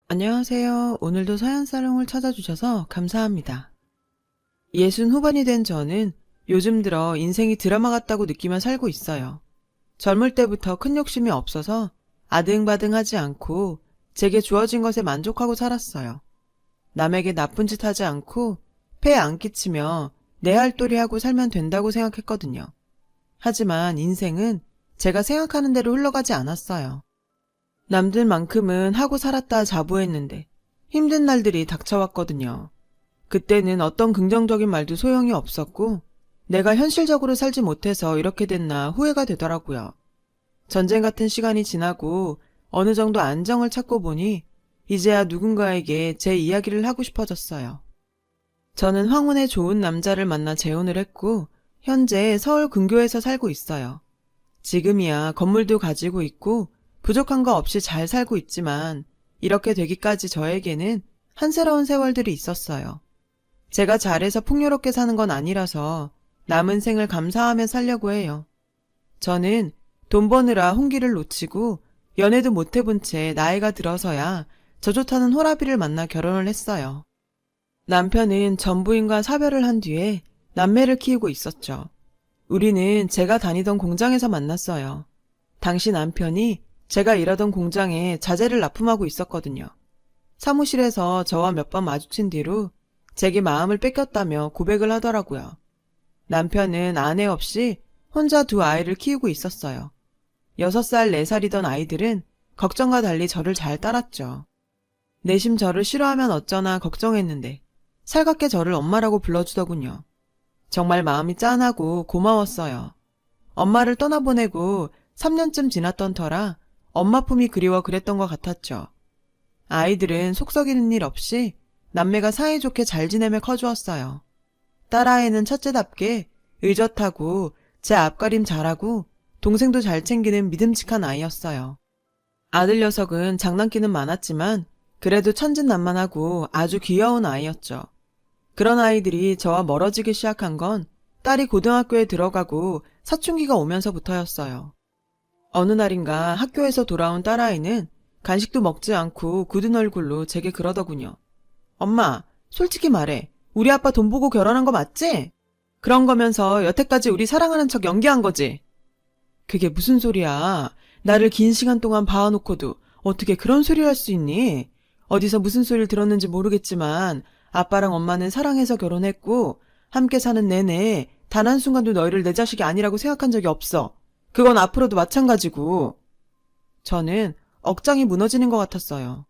안녕하세요. 오늘도 서연사롱을 찾아주셔서 감사합니다. 60 후반이 된 저는 요즘 들어 인생이 드라마 같다고 느끼며 살고 있어요. 젊을 때부터 큰 욕심이 없어서 아등바등하지 않고 제게 주어진 것에 만족하고 살았어요. 남에게 나쁜 짓 하지 않고 폐 안 끼치며 내 할 도리 하고 살면 된다고 생각했거든요. 하지만 인생은 제가 생각하는 대로 흘러가지 않았어요. 남들만큼은 하고 살았다 자부했는데 힘든 날들이 닥쳐왔거든요. 그때는 어떤 긍정적인 말도 소용이 없었고 내가 현실적으로 살지 못해서 이렇게 됐나 후회가 되더라고요. 전쟁 같은 시간이 지나고 어느 정도 안정을 찾고 보니 이제야 누군가에게 제 이야기를 하고 싶어졌어요. 저는 황혼의 좋은 남자를 만나 재혼을 했고 현재 서울 근교에서 살고 있어요. 지금이야 건물도 가지고 있고 부족한 거 없이 잘 살고 있지만 이렇게 되기까지 저에게는 한스러운 세월들이 있었어요. 제가 잘해서 풍요롭게 사는 건 아니라서 남은 생을 감사하며 살려고 해요. 저는 돈 버느라 홍기를 놓치고 연애도 못 해본 채 나이가 들어서야 저 좋다는 호라비를 만나 결혼을 했어요. 남편은 전부인과 사별을 한 뒤에 남매를 키우고 있었죠. 우리는 제가 다니던 공장에서 만났어요. 당시 남편이 제가 일하던 공장에 자재를 납품하고 있었거든요. 사무실에서 저와 몇 번 마주친 뒤로 제게 마음을 뺏겼다며 고백을 하더라고요. 남편은 아내 없이 혼자 두 아이를 키우고 있었어요. 6살, 4살이던 아이들은 걱정과 달리 저를 잘 따랐죠. 내심 저를 싫어하면 어쩌나 걱정했는데 살갑게 저를 엄마라고 불러주더군요. 정말 마음이 짠하고 고마웠어요. 엄마를 떠나보내고 3년쯤 지났던 터라 엄마 품이 그리워 그랬던 것 같았죠. 아이들은 속썩이는 일 없이 남매가 사이좋게 잘 지내며 커주었어요. 딸아이는 첫째답게 의젓하고 제 앞가림 잘하고 동생도 잘 챙기는 믿음직한 아이였어요. 아들 녀석은 장난기는 많았지만 그래도 천진난만하고 아주 귀여운 아이였죠. 그런 아이들이 저와 멀어지기 시작한 건 딸이 고등학교에 들어가고 사춘기가 오면서부터였어요. 어느 날인가 학교에서 돌아온 딸아이는 간식도 먹지 않고 굳은 얼굴로 제게 그러더군요. 엄마, 솔직히 말해. 우리 아빠 돈 보고 결혼한 거 맞지? 그런 거면서 여태까지 우리 사랑하는 척 연기한 거지. 그게 무슨 소리야. 나를 긴 시간 동안 봐놓고도 어떻게 그런 소리를 할 수 있니? 어디서 무슨 소리를 들었는지 모르겠지만 아빠랑 엄마는 사랑해서 결혼했고 함께 사는 내내 단 한순간도 너희를 내 자식이 아니라고 생각한 적이 없어. 그건 앞으로도 마찬가지고. 저는 억장이 무너지는 것 같았어요.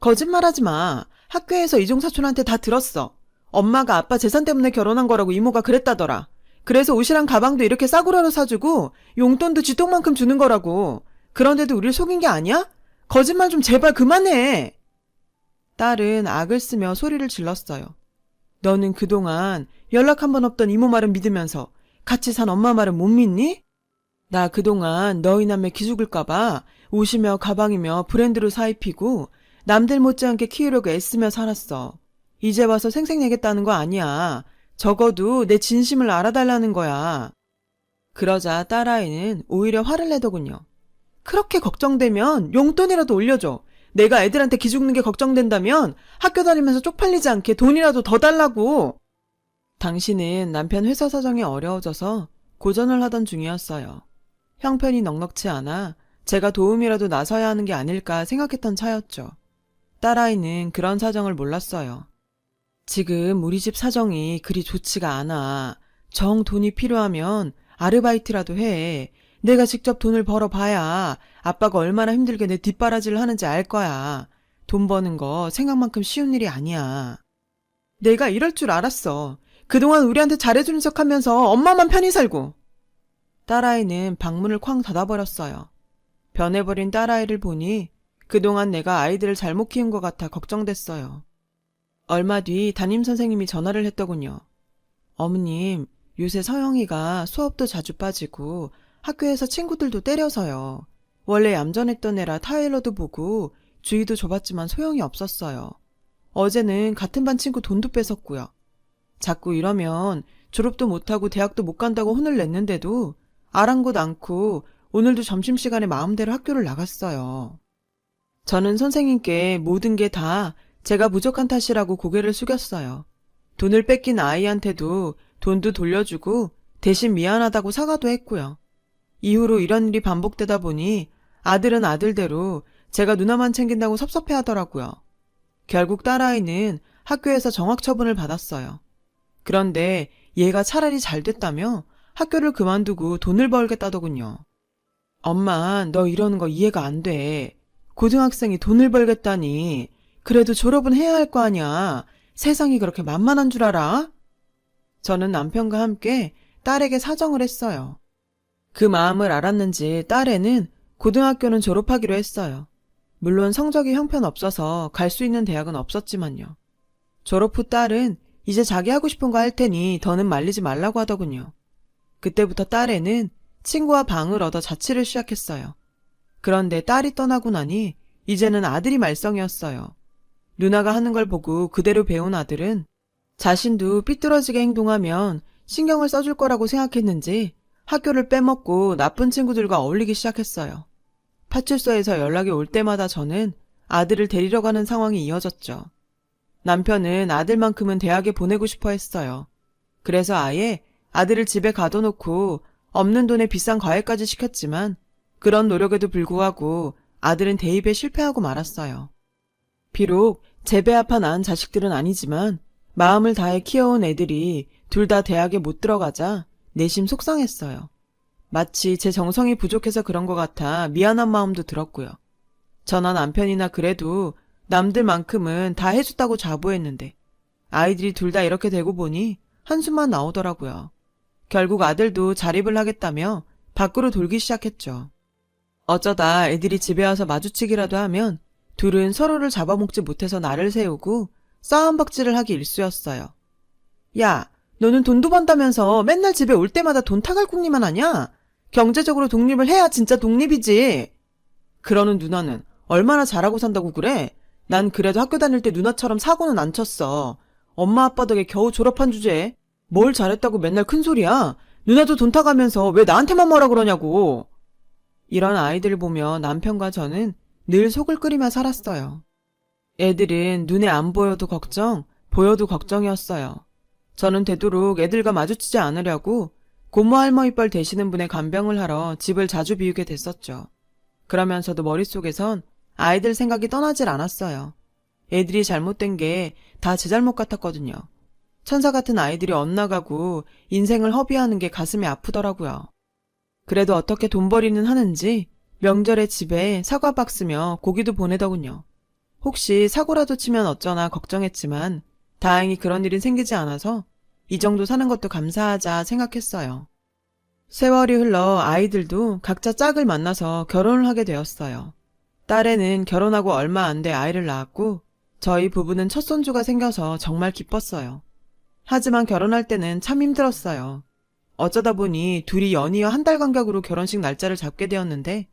거짓말하지 마. 학교에서 이종사촌한테 다 들었어. 엄마가 아빠 재산 때문에 결혼한 거라고 이모가 그랬다더라. 그래서 옷이랑 가방도 이렇게 싸구려로 사주고 용돈도 쥐똥만큼 주는 거라고. 그런데도 우릴 속인 게 아니야? 거짓말 좀 제발 그만해. 딸은 악을 쓰며 소리를 질렀어요. 너는 그동안 연락 한 번 없던 이모 말은 믿으면서 같이 산 엄마 말은 못 믿니? 나 그동안 너희 남매 기죽을까봐 옷이며 가방이며 브랜드로 사입히고 남들 못지않게 키우려고 애쓰며 살았어. 이제 와서 생색내겠다는 거 아니야. 적어도 내 진심을 알아달라는 거야. 그러자 딸아이는 오히려 화를 내더군요. 그렇게 걱정되면 용돈이라도 올려줘. 내가 애들한테 기죽는 게 걱정된다면 학교 다니면서 쪽팔리지 않게 돈이라도 더 달라고. 당신은 남편 회사 사정이 어려워져서 고전을 하던 중이었어요. 형편이 넉넉치 않아 제가 도움이라도 나서야 하는 게 아닐까 생각했던 차였죠. 딸아이는 그런 사정을 몰랐어요. 지금 우리 집 사정이 그리 좋지가 않아. 정 돈이 필요하면 아르바이트라도 해. 내가 직접 돈을 벌어봐야 아빠가 얼마나 힘들게 내 뒷바라지를 하는지 알 거야. 돈 버는 거 생각만큼 쉬운 일이 아니야. 내가 이럴 줄 알았어. 그동안 우리한테 잘해주는 척하면서 엄마만 편히 살고. 딸아이는 방문을 쾅 닫아버렸어요. 변해버린 딸아이를 보니 그동안 내가 아이들을 잘못 키운 것 같아 걱정됐어요. 얼마 뒤 담임선생님이 전화를 했더군요. 어머님, 요새 서영이가 수업도 자주 빠지고 학교에서 친구들도 때려서요. 원래 얌전했던 애라 타일러도 보고 주의도 줘봤지만 소용이 없었어요. 어제는 같은 반 친구 돈도 뺏었고요. 자꾸 이러면 졸업도 못하고 대학도 못 간다고 혼을 냈는데도 아랑곳 않고 오늘도 점심시간에 마음대로 학교를 나갔어요. 저는 선생님께 모든 게 다 제가 부족한 탓이라고 고개를 숙였어요. 돈을 뺏긴 아이한테도 돈도 돌려주고 대신 미안하다고 사과도 했고요. 이후로 이런 일이 반복되다 보니 아들은 아들대로 제가 누나만 챙긴다고 섭섭해 하더라고요. 결국 딸아이는 학교에서 정학 처분을 받았어요. 그런데 얘가 차라리 잘 됐다며 학교를 그만두고 돈을 벌겠다더군요. 엄마, 너 이러는 거 이해가 안 돼. 고등학생이 돈을 벌겠다니. 그래도 졸업은 해야 할 거 아니야. 세상이 그렇게 만만한 줄 알아? 저는 남편과 함께 딸에게 사정을 했어요. 그 마음을 알았는지 딸애는 고등학교는 졸업하기로 했어요. 물론 성적이 형편없어서 갈 수 있는 대학은 없었지만요. 졸업 후 딸은 이제 자기 하고 싶은 거 할 테니 더는 말리지 말라고 하더군요. 그때부터 딸애는 친구와 방을 얻어 자취를 시작했어요. 그런데 딸이 떠나고 나니 이제는 아들이 말썽이었어요. 누나가 하는 걸 보고 그대로 배운 아들은 자신도 삐뚤어지게 행동하면 신경을 써줄 거라고 생각했는지 학교를 빼먹고 나쁜 친구들과 어울리기 시작했어요. 파출소에서 연락이 올 때마다 저는 아들을 데리러 가는 상황이 이어졌죠. 남편은 아들만큼은 대학에 보내고 싶어 했어요. 그래서 아예 아들을 집에 가둬놓고 없는 돈에 비싼 과외까지 시켰지만 그런 노력에도 불구하고 아들은 대입에 실패하고 말았어요. 비록 제 배 아파 낳은 자식들은 아니지만 마음을 다해 키워온 애들이 둘 다 대학에 못 들어가자 내심 속상했어요. 마치 제 정성이 부족해서 그런 것 같아 미안한 마음도 들었고요. 저나 남편이나 그래도 남들만큼은 다 해줬다고 자부했는데 아이들이 둘 다 이렇게 되고 보니 한숨만 나오더라고요. 결국 아들도 자립을 하겠다며 밖으로 돌기 시작했죠. 어쩌다 애들이 집에 와서 마주치기라도 하면 둘은 서로를 잡아먹지 못해서 나를 세우고 싸움박질을 하기 일쑤였어요. 야, 너는 돈도 번다면서 맨날 집에 올 때마다 돈 타갈국리만 하냐? 경제적으로 독립을 해야 진짜 독립이지. 그러는 누나는 얼마나 잘하고 산다고 그래? 난 그래도 학교 다닐 때 누나처럼 사고는 안 쳤어. 엄마 아빠 덕에 겨우 졸업한 주제에 뭘 잘했다고 맨날 큰소리야. 누나도 돈 타가면서 왜 나한테만 뭐라 그러냐고. 이런 아이들 보며 남편과 저는 늘 속을 끓이며 살았어요. 애들은 눈에 안 보여도 걱정, 보여도 걱정이었어요. 저는 되도록 애들과 마주치지 않으려고 고모 할머니뻘 되시는 분의 간병을 하러 집을 자주 비우게 됐었죠. 그러면서도 머릿속에선 아이들 생각이 떠나질 않았어요. 애들이 잘못된 게 다 제 잘못 같았거든요. 천사 같은 아이들이 엇나가고 인생을 허비하는 게 가슴이 아프더라고요. 그래도 어떻게 돈벌이는 하는지 명절에 집에 사과박 쓰며 고기도 보내더군요. 혹시 사고라도 치면 어쩌나 걱정했지만 다행히 그런 일은 생기지 않아서 이 정도 사는 것도 감사하자 생각했어요. 세월이 흘러 아이들도 각자 짝을 만나서 결혼을 하게 되었어요. 딸애는 결혼하고 얼마 안 돼 아이를 낳았고 저희 부부는 첫 손주가 생겨서 정말 기뻤어요. 하지만 결혼할 때는 참 힘들었어요. 어쩌다 보니 둘이 연이어 한 달 간격으로 결혼식 날짜를 잡게 되었는데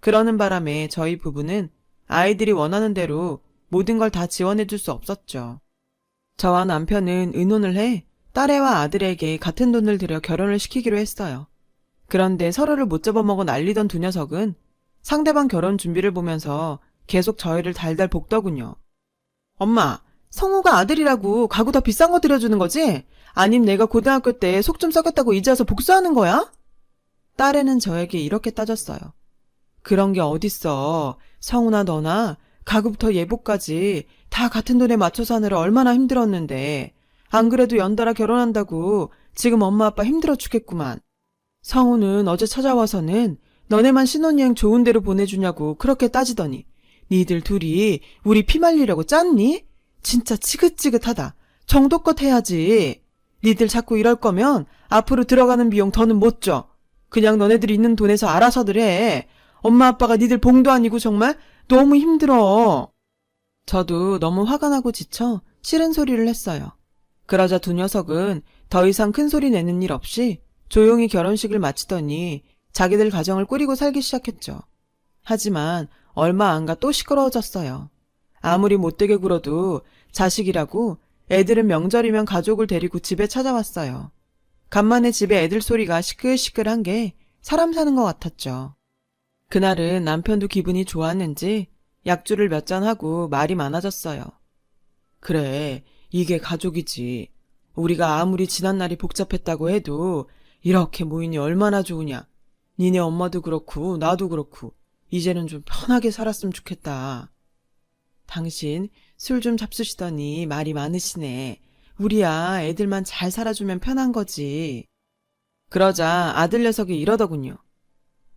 그러는 바람에 저희 부부는 아이들이 원하는 대로 모든 걸 다 지원해줄 수 없었죠. 저와 남편은 의논을 해 딸애와 아들에게 같은 돈을 들여 결혼을 시키기로 했어요. 그런데 서로를 못 잡아먹어 난리던 두 녀석은 상대방 결혼 준비를 보면서 계속 저희를 달달 볶더군요. 엄마, 성우가 아들이라고 가구 더 비싼 거 들여주는 거지? 아님 내가 고등학교 때 속 좀 썩였다고 이제 와서 복수하는 거야? 딸애는 저에게 이렇게 따졌어요. 그런 게 어딨어. 성우나 너나 가구부터 예복까지 다 같은 돈에 맞춰 사느라 얼마나 힘들었는데. 안 그래도 연달아 결혼한다고 지금 엄마 아빠 힘들어 죽겠구만. 성우는 어제 찾아와서는 너네만 신혼여행 좋은 데로 보내주냐고 그렇게 따지더니 니들 둘이 우리 피 말리려고 짰니? 진짜 지긋지긋하다. 정도껏 해야지. 니들 자꾸 이럴 거면 앞으로 들어가는 비용 더는 못 줘. 그냥 너네들 있는 돈에서 알아서들 해. 엄마 아빠가 니들 봉도 아니고 정말 너무 힘들어. 저도 너무 화가 나고 지쳐 싫은 소리를 했어요. 그러자 두 녀석은 더 이상 큰 소리 내는 일 없이 조용히 결혼식을 마치더니 자기들 가정을 꾸리고 살기 시작했죠. 하지만 얼마 안 가 또 시끄러워졌어요. 아무리 못되게 굴어도 자식이라고 애들은 명절이면 가족을 데리고 집에 찾아왔어요. 간만에 집에 애들 소리가 시끌시끌한 게 사람 사는 것 같았죠. 그날은 남편도 기분이 좋았는지 약주를 몇 잔 하고 말이 많아졌어요. 그래, 이게 가족이지. 우리가 아무리 지난날이 복잡했다고 해도 이렇게 모이니 얼마나 좋으냐. 니네 엄마도 그렇고 나도 그렇고 이제는 좀 편하게 살았으면 좋겠다. 당신 술 좀 잡수시더니 말이 많으시네. 우리야 애들만 잘 살아주면 편한 거지. 그러자 아들 녀석이 이러더군요.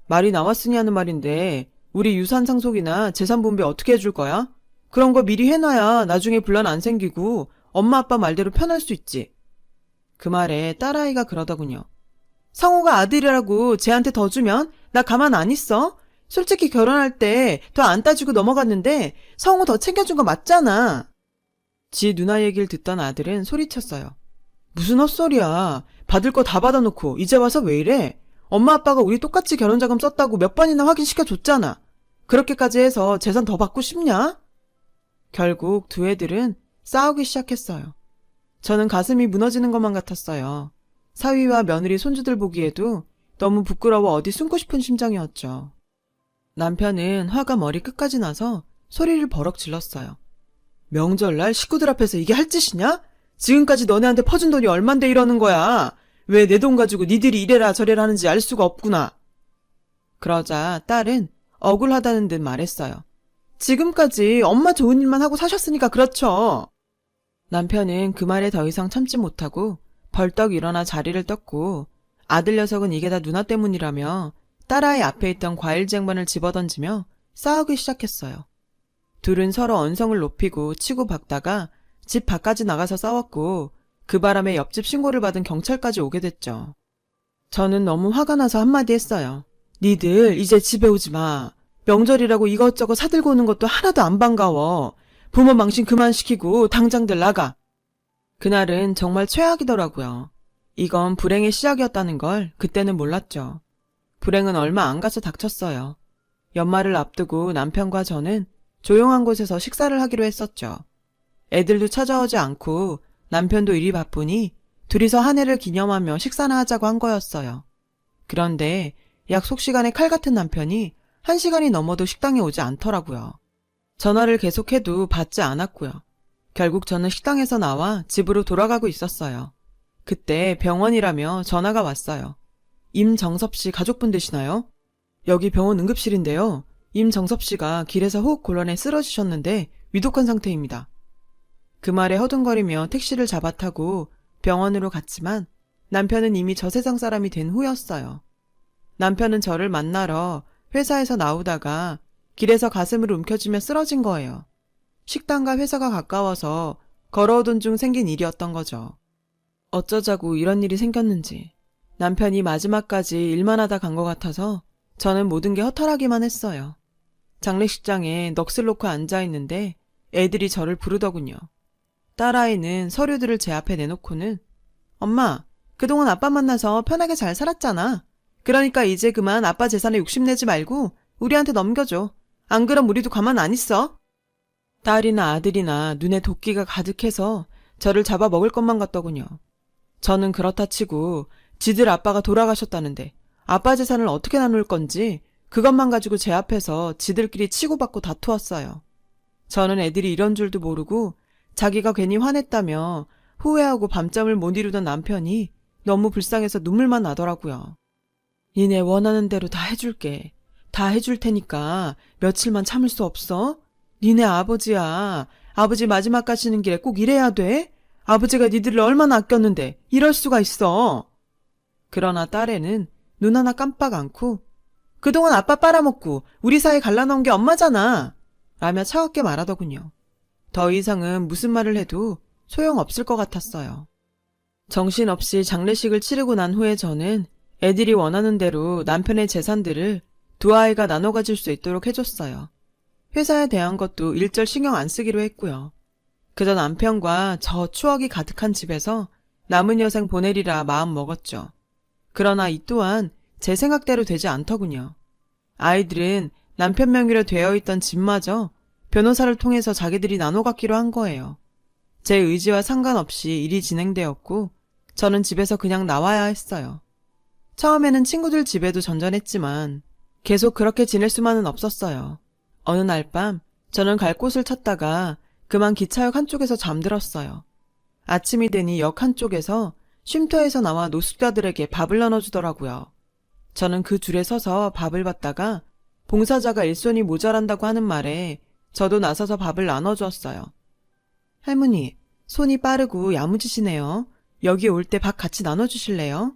말이 나왔으니 하는 말인데 우리 유산 상속이나 재산 분배 어떻게 해줄 거야? 그런 거 미리 해놔야 나중에 분란 안 생기고 엄마 아빠 말대로 편할 수 있지. 그 말에 딸아이가 그러더군요. 성우가 아들이라고 쟤한테 더 주면 나 가만 안 있어? 솔직히 결혼할 때 더 안 따지고 넘어갔는데 성우 더 챙겨준 거 맞잖아. 지 누나 얘기를 듣던 아들은 소리쳤어요. 무슨 헛소리야. 받을 거 다 받아놓고 이제 와서 왜 이래? 엄마 아빠가 우리 똑같이 결혼자금 썼다고 몇 번이나 확인시켜줬잖아. 그렇게까지 해서 재산 더 받고 싶냐? 결국 두 애들은 싸우기 시작했어요. 저는 가슴이 무너지는 것만 같았어요. 사위와 며느리 손주들 보기에도 너무 부끄러워 어디 숨고 싶은 심정이었죠. 남편은 화가 머리 끝까지 나서 소리를 버럭 질렀어요. 명절날 식구들 앞에서 이게 할 짓이냐? 지금까지 너네한테 퍼준 돈이 얼만데 이러는 거야. 왜 내 돈 가지고 니들이 이래라 저래라 하는지 알 수가 없구나. 그러자 딸은 억울하다는 듯 말했어요. 지금까지 엄마 좋은 일만 하고 사셨으니까 그렇죠. 남편은 그 말에 더 이상 참지 못하고 벌떡 일어나 자리를 떴고 아들 녀석은 이게 다 누나 때문이라며 딸아이 앞에 있던 과일 쟁반을 집어던지며 싸우기 시작했어요. 둘은 서로 언성을 높이고 치고 박다가 집 밖까지 나가서 싸웠고 그 바람에 옆집 신고를 받은 경찰까지 오게 됐죠. 저는 너무 화가 나서 한마디 했어요. 니들 이제 집에 오지 마. 명절이라고 이것저것 사들고 오는 것도 하나도 안 반가워. 부모 망신 그만 시키고 당장들 나가. 그날은 정말 최악이더라고요. 이건 불행의 시작이었다는 걸 그때는 몰랐죠. 불행은 얼마 안 가서 닥쳤어요. 연말을 앞두고 남편과 저는 조용한 곳에서 식사를 하기로 했었죠. 애들도 찾아오지 않고 남편도 일이 바쁘니 둘이서 한 해를 기념하며 식사나 하자고 한 거였어요. 그런데 약속 시간에 칼 같은 남편이 1시간이 넘어도 식당에 오지 않더라고요. 전화를 계속해도 받지 않았고요. 결국 저는 식당에서 나와 집으로 돌아가고 있었어요. 그때 병원이라며 전화가 왔어요. 임정섭 씨 가족분 되시나요? 여기 병원 응급실인데요. 임정섭 씨가 길에서 호흡곤란에 쓰러지셨는데 위독한 상태입니다. 그 말에 허둥거리며 택시를 잡아 타고 병원으로 갔지만 남편은 이미 저 세상 사람이 된 후였어요. 남편은 저를 만나러 회사에서 나오다가 길에서 가슴을 움켜쥐며 쓰러진 거예요. 식당과 회사가 가까워서 걸어오던 중 생긴 일이었던 거죠. 어쩌자고 이런 일이 생겼는지 남편이 마지막까지 일만 하다 간 것 같아서 저는 모든 게 허탈하기만 했어요. 장례식장에 넋을 놓고 앉아있는데 애들이 저를 부르더군요. 딸아이는 서류들을 제 앞에 내놓고는 엄마, 그동안 아빠 만나서 편하게 잘 살았잖아. 그러니까 이제 그만 아빠 재산에 욕심내지 말고 우리한테 넘겨줘. 안 그럼 우리도 가만 안 있어. 딸이나 아들이나 눈에 도끼가 가득해서 저를 잡아먹을 것만 같더군요. 저는 그렇다 치고 지들 아빠가 돌아가셨다는데 아빠 재산을 어떻게 나눌 건지 그것만 가지고 제 앞에서 지들끼리 치고받고 다투었어요. 저는 애들이 이런 줄도 모르고 자기가 괜히 화냈다며 후회하고 밤잠을 못 이루던 남편이 너무 불쌍해서 눈물만 나더라고요. 니네 원하는 대로 다 해줄게. 다 해줄 테니까 며칠만 참을 수 없어? 니네 아버지야. 아버지 마지막 가시는 길에 꼭 이래야 돼? 아버지가 니들을 얼마나 아꼈는데 이럴 수가 있어. 그러나 딸애는 눈 하나 깜빡 않고 그동안 아빠 빨아먹고 우리 사이 갈라놓은 게 엄마잖아. 라며 차갑게 말하더군요. 더 이상은 무슨 말을 해도 소용없을 것 같았어요. 정신없이 장례식을 치르고 난 후에 저는 애들이 원하는 대로 남편의 재산들을 두 아이가 나눠 가질 수 있도록 해줬어요. 회사에 대한 것도 일절 신경 안 쓰기로 했고요. 그저 남편과 저 추억이 가득한 집에서 남은 여생 보내리라 마음 먹었죠. 그러나 이 또한 제 생각대로 되지 않더군요. 아이들은 남편 명의로 되어 있던 집마저 변호사를 통해서 자기들이 나눠 갖기로 한 거예요. 제 의지와 상관없이 일이 진행되었고 저는 집에서 그냥 나와야 했어요. 처음에는 친구들 집에도 전전했지만 계속 그렇게 지낼 수만은 없었어요. 어느 날 밤 저는 갈 곳을 찾다가 그만 기차역 한쪽에서 잠들었어요. 아침이 되니 역 한쪽에서 쉼터에서 나와 노숙자들에게 밥을 나눠주더라고요. 저는 그 줄에 서서 밥을 받다가 봉사자가 일손이 모자란다고 하는 말에 저도 나서서 밥을 나눠주었어요. 할머니, 손이 빠르고 야무지시네요. 여기 올 때 밥 같이 나눠주실래요?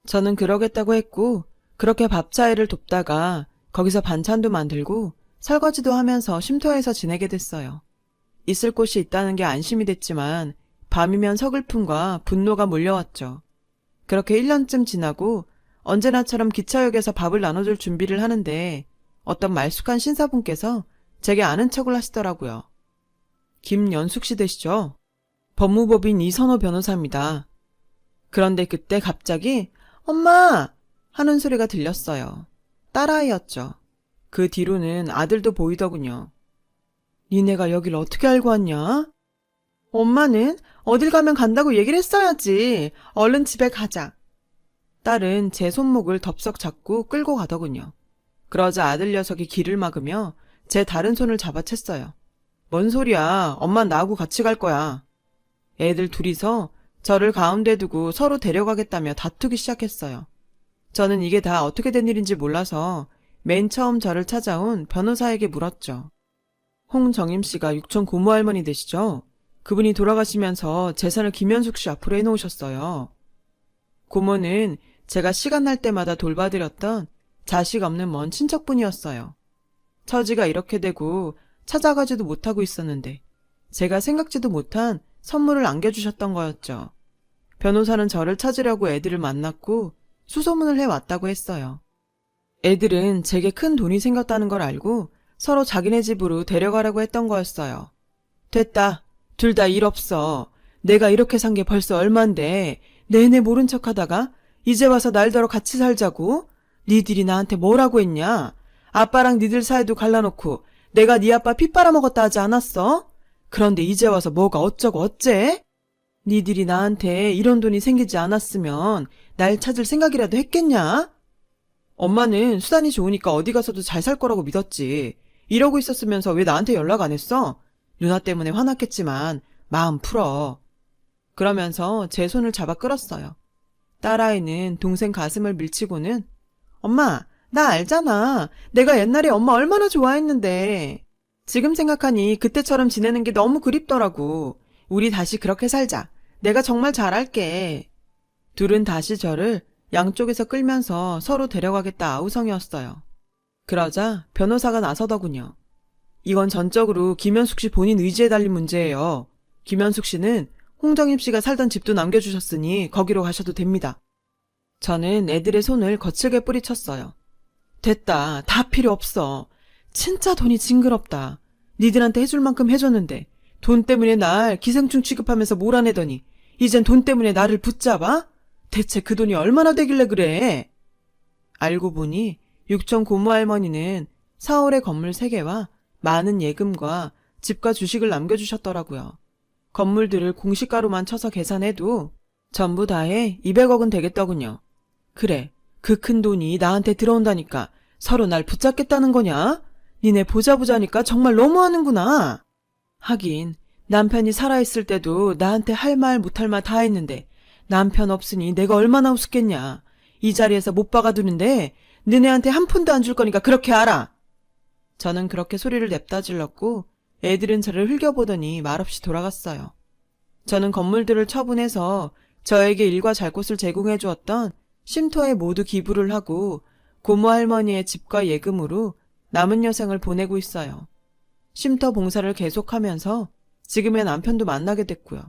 저는 그러겠다고 했고 그렇게 밥 차이를 돕다가 거기서 반찬도 만들고 설거지도 하면서 쉼터에서 지내게 됐어요. 있을 곳이 있다는 게 안심이 됐지만 밤이면 서글픔과 분노가 몰려왔죠. 그렇게 1년쯤 지나고 언제나처럼 기차역에서 밥을 나눠줄 준비를 하는데 어떤 말쑥한 신사분께서 제게 아는 척을 하시더라고요. 김연숙 씨 되시죠? 법무법인 이선호 변호사입니다. 그런데 그때 갑자기 엄마! 하는 소리가 들렸어요. 딸아이였죠. 그 뒤로는 아들도 보이더군요. 니네가 여길 어떻게 알고 왔냐? 엄마는 어딜 가면 간다고 얘기를 했어야지. 얼른 집에 가자. 딸은 제 손목을 덥석 잡고 끌고 가더군요. 그러자 아들 녀석이 길을 막으며 제 다른 손을 잡아챘어요. 뭔 소리야. 엄만 나하고 같이 갈 거야. 애들 둘이서 저를 가운데 두고 서로 데려가겠다며 다투기 시작했어요. 저는 이게 다 어떻게 된 일인지 몰라서 맨 처음 저를 찾아온 변호사에게 물었죠. 홍정임 씨가 육촌 고모 할머니 되시죠? 그분이 돌아가시면서 재산을 김현숙 씨 앞으로 해놓으셨어요. 고모는 제가 시간 날 때마다 돌봐드렸던 자식 없는 먼 친척분이었어요. 처지가 이렇게 되고 찾아가지도 못하고 있었는데 제가 생각지도 못한 선물을 안겨주셨던 거였죠. 변호사는 저를 찾으려고 애들을 만났고 수소문을 해왔다고 했어요. 애들은 제게 큰 돈이 생겼다는 걸 알고 서로 자기네 집으로 데려가라고 했던 거였어요. 됐다. 둘 다 일 없어. 내가 이렇게 산 게 벌써 얼만데 내내 모른 척하다가 이제 와서 날더러 같이 살자고? 니들이 나한테 뭐라고 했냐? 아빠랑 니들 사이도 갈라놓고 내가 네 아빠 피 빨아먹었다 하지 않았어? 그런데 이제 와서 뭐가 어쩌고 어째? 니들이 나한테 이런 돈이 생기지 않았으면 날 찾을 생각이라도 했겠냐? 엄마는 수단이 좋으니까 어디 가서도 잘 살 거라고 믿었지. 이러고 있었으면서 왜 나한테 연락 안 했어? 누나 때문에 화났겠지만 마음 풀어. 그러면서 제 손을 잡아 끌었어요. 딸아이는 동생 가슴을 밀치고는 엄마, 나 알잖아. 내가 옛날에 엄마 얼마나 좋아했는데. 지금 생각하니 그때처럼 지내는 게 너무 그립더라고. 우리 다시 그렇게 살자. 내가 정말 잘할게. 둘은 다시 저를 양쪽에서 끌면서 서로 데려가겠다 아우성이었어요. 그러자 변호사가 나서더군요. 이건 전적으로 김현숙 씨 본인 의지에 달린 문제예요. 김현숙 씨는 홍정임 씨가 살던 집도 남겨주셨으니 거기로 가셔도 됩니다. 저는 애들의 손을 거칠게 뿌리쳤어요. 됐다. 다 필요 없어. 진짜 돈이 징그럽다. 니들한테 해줄 만큼 해줬는데 돈 때문에 날 기생충 취급하면서 몰아내더니 이젠 돈 때문에 나를 붙잡아? 대체 그 돈이 얼마나 되길래 그래? 알고 보니 육촌 고모 할머니는 서울의 건물 3개와 많은 예금과 집과 주식을 남겨주셨더라고요. 건물들을 공시가로만 쳐서 계산해도 전부 다해 200억은 되겠더군요. 그래, 그 큰 돈이 나한테 들어온다니까 서로 날 붙잡겠다는 거냐? 니네 보자보자니까 정말 너무하는구나. 하긴 남편이 살아있을 때도 나한테 할 말 못할 말 다 했는데 남편 없으니 내가 얼마나 우습겠냐. 이 자리에서 못 박아두는데 너네한테 한 푼도 안 줄 거니까 그렇게 알아. 저는 그렇게 소리를 냅다 질렀고 애들은 저를 흘겨보더니 말없이 돌아갔어요. 저는 건물들을 처분해서 저에게 일과 잘 곳을 제공해 주었던 쉼터에 모두 기부를 하고 고모 할머니의 집과 예금으로 남은 여생을 보내고 있어요. 쉼터 봉사를 계속하면서 지금의 남편도 만나게 됐고요.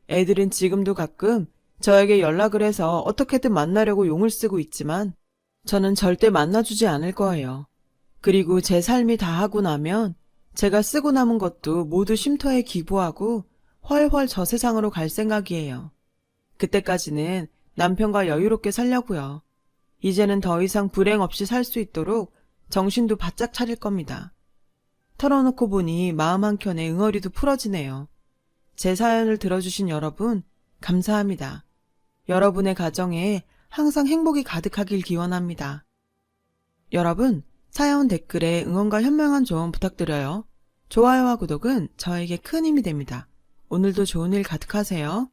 애들은 지금도 가끔 저에게 연락을 해서 어떻게든 만나려고 용을 쓰고 있지만 저는 절대 만나주지 않을 거예요. 그리고 제 삶이 다 하고 나면 제가 쓰고 남은 것도 모두 쉼터에 기부하고 훨훨 저 세상으로 갈 생각이에요. 그때까지는 남편과 여유롭게 살려고요. 이제는 더 이상 불행 없이 살 수 있도록 정신도 바짝 차릴 겁니다. 털어놓고 보니 마음 한켠에 응어리도 풀어지네요. 제 사연을 들어주신 여러분 감사합니다. 여러분의 가정에 항상 행복이 가득하길 기원합니다. 여러분, 사연 댓글에 응원과 현명한 조언 부탁드려요. 좋아요와 구독은 저에게 큰 힘이 됩니다. 오늘도 좋은 일 가득하세요.